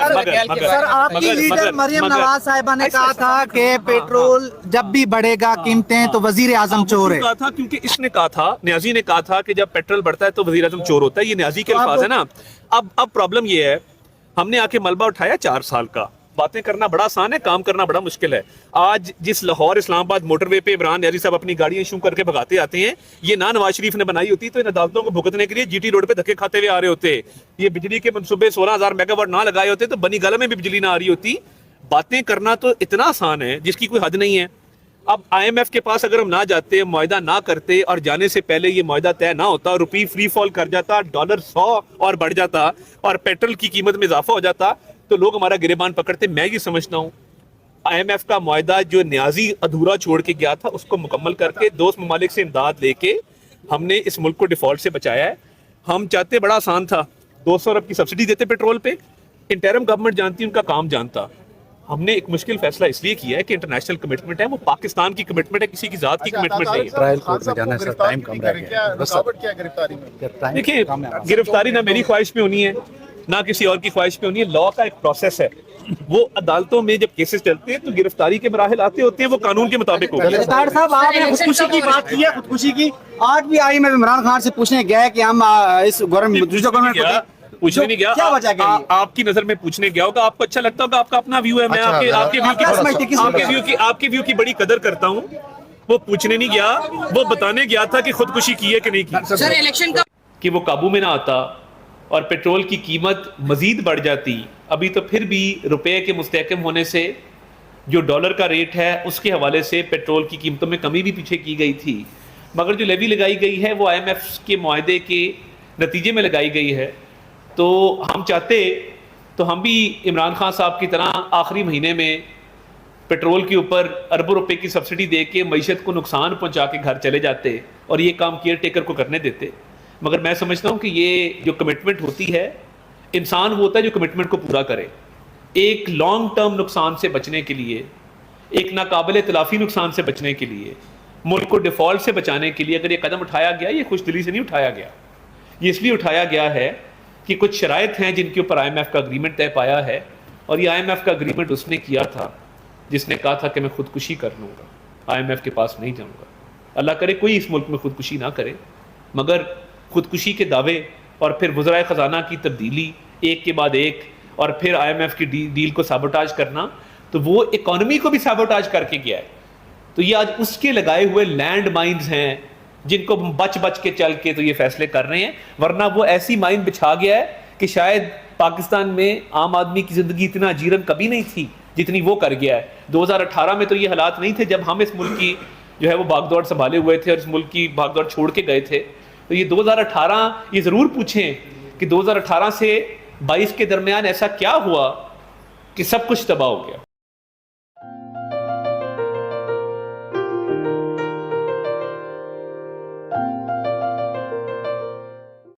سر آپ کی لیڈر مریم نواز صاحبہ نے کہا تھا کہ پیٹرول جب بھی بڑھے گا قیمتیں تو وزیر اعظم چور ہے. کہا تھا کیونکہ اس نے کہا تھا، نیازی نے کہا تھا کہ جب پیٹرول بڑھتا ہے تو وزیر اعظم چور ہوتا ہے. یہ نیازی کے الفاظ ہے نا. اب پرابلم یہ ہے، ہم نے آ کے ملبہ اٹھایا 4 سال کا. باتیں کرنا بڑا آسان ہے، کام کرنا بڑا مشکل ہے. آج جس لاہور اسلام آباد موٹر وے پہ عمران نیازی صاحب اپنی گاڑیاں ایشو کر کے بھگاتے آتے ہیں، یہ نہ نواز شریف نے بنائی ہوتی تو ان عدالتوں کو بھگتنے کے لیے جی ٹی روڈ پہ دھکے کھاتے ہوئے آ رہے ہوتے. یہ بجلی کے منصوبے 16,000 میگا واٹ نہ لگائے ہوتے تو بنی گالہ میں بھی بجلی نہ آ رہی ہوتی. باتیں کرنا تو اتنا آسان ہے جس کی کوئی حد نہیں ہے. اب آئی ایم ایف کے پاس اگر ہم نہ جاتے، معاہدہ نہ کرتے، اور جانے سے پہلے یہ معاہدہ طے نہ ہوتا، روپی فری فال کر جاتا، ڈالر 100 اور بڑھ جاتا، اور پیٹرول کی قیمت میں اضافہ ہو جاتا، تو لوگ ہمارا گریبان پکڑتے. میں یہ سمجھتا ہوں آئی ایم ایف کا معاہدہ جو نیازی ادھورا چھوڑ کے گیا تھا اس کو مکمل کر کے دوست ممالک سے امداد لے کے ہم نے اس ملک کو ڈیفالٹ سے بچایا ہے. ہم چاہتے بڑا آسان تھا، 200 ارب کی سبسڈی دیتے پیٹرول پہ. انٹرم گورنمنٹ جانتی، ان کا کام جانتا. ہم نے ایک مشکل فیصلہ اس لیے کیا ہے کہ انٹرنیشنل کمٹمنٹ ہے، وہ پاکستان کی کمٹمنٹ ہے، کسی کی ذات کی کمٹمنٹ نہیں ہے. ٹرائل کورٹ میں جانا ہے سر، ٹائم کم رہ گیا. دیکھیں، گرفتاری نہ میری خواہش پہ ہونی ہے نہ کسی اور کی خواہش پہ ہونی ہے. لا کا ایک پروسیس ہے، وہ عدالتوں میں جب کیسز چلتے ہیں تو گرفتاری کے مراحل آتے ہوتے ہیں، وہ قانون کے مطابق ہوتے ہیں. طاہر صاحب، آپ نے خودکشی کی بات کی ہے، خودکشی کی. آج بھی I M F Imran Khan سے پوچھنے گیا ہے کہ ہم اس گورنمنٹ پوچھنے نہیں گیا. کیا وجہ ہے؟ آپ کی نظر میں پوچھنے گیا ہوگا، آپ کو اچھا لگتا ہوگا، آپ کا اپنا ویو ہے. میں آپ کے ویو کی بڑی قدر کرتا ہوں. وہ پوچھنے نہیں گیا، وہ بتانے گیا تھا کہ خودکشی کی ہے کہ نہیں کی. سر الیکشن کا کہ وہ قابو میں نہ آتا اور پیٹرول کی قیمت مزید بڑھ جاتی. ابھی تو پھر بھی روپے کے مستحکم ہونے سے جو ڈالر کا ریٹ ہے اس کے حوالے سے پیٹرول کی قیمتوں میں کمی بھی پیچھے کی گئی تھی. مگر جو لیوی لگائی گئی ہے وہ آئی ایم ایف کے معاہدے کے نتیجے میں لگائی گئی ہے. تو ہم چاہتے تو ہم بھی عمران خان صاحب کی طرح آخری مہینے میں پیٹرول کے اوپر اربوں روپے کی سبسڈی دے کے معیشت کو نقصان پہنچا کے گھر چلے جاتے اور یہ کام کیئر ٹیکر کو کرنے دیتے. مگر میں سمجھتا ہوں کہ یہ جو کمٹمنٹ ہوتی ہے، انسان وہ ہوتا ہے جو کمٹمنٹ کو پورا کرے. ایک لانگ ٹرم نقصان سے بچنے کے لیے، ایک ناقابل تلافی نقصان سے بچنے کے لیے، ملک کو ڈیفالٹ سے بچانے کے لیے اگر یہ قدم اٹھایا گیا، یہ خوش دلی سے نہیں اٹھایا گیا. یہ اس لیے اٹھایا گیا ہے کہ کچھ شرائط ہیں جن کے اوپر آئی ایم ایف کا اگریمنٹ طے پایا ہے. اور یہ آئی ایم ایف کا اگریمنٹ اس نے کیا تھا جس نے کہا تھا کہ میں خودکشی کر لوں گا، آئی ایم ایف کے پاس نہیں جاؤں گا. اللہ کرے کوئی اس ملک میں خودکشی نہ کرے، مگر خودکشی کے دعوے اور پھر وزرائے خزانہ کی تبدیلی ایک کے بعد ایک، اور پھر آئی ایم ایف کی ڈیل کو سیبوٹاج کرنا، تو وہ اکانومی کو بھی سیبوٹاج کر کے گیا ہے. تو یہ آج اس کے لگائے ہوئے لینڈ مائنز ہیں جن کو بچ کے چل کے تو یہ فیصلے کر رہے ہیں. ورنہ وہ ایسی مائن بچھا گیا ہے کہ شاید پاکستان میں عام آدمی کی زندگی اتنا اجیرن کبھی نہیں تھی جتنی وہ کر گیا ہے. 2018 میں تو یہ حالات نہیں تھے جب ہم اس ملک کی جو ہے وہ بھاگ دوڑ سنبھالے ہوئے تھے اور اس ملک کی بھاگ دوڑ چھوڑ کے گئے تھے. تو یہ 2018، یہ ضرور پوچھیں کہ 2018 سے 22 کے درمیان ایسا کیا ہوا کہ سب کچھ تباہ ہو گیا.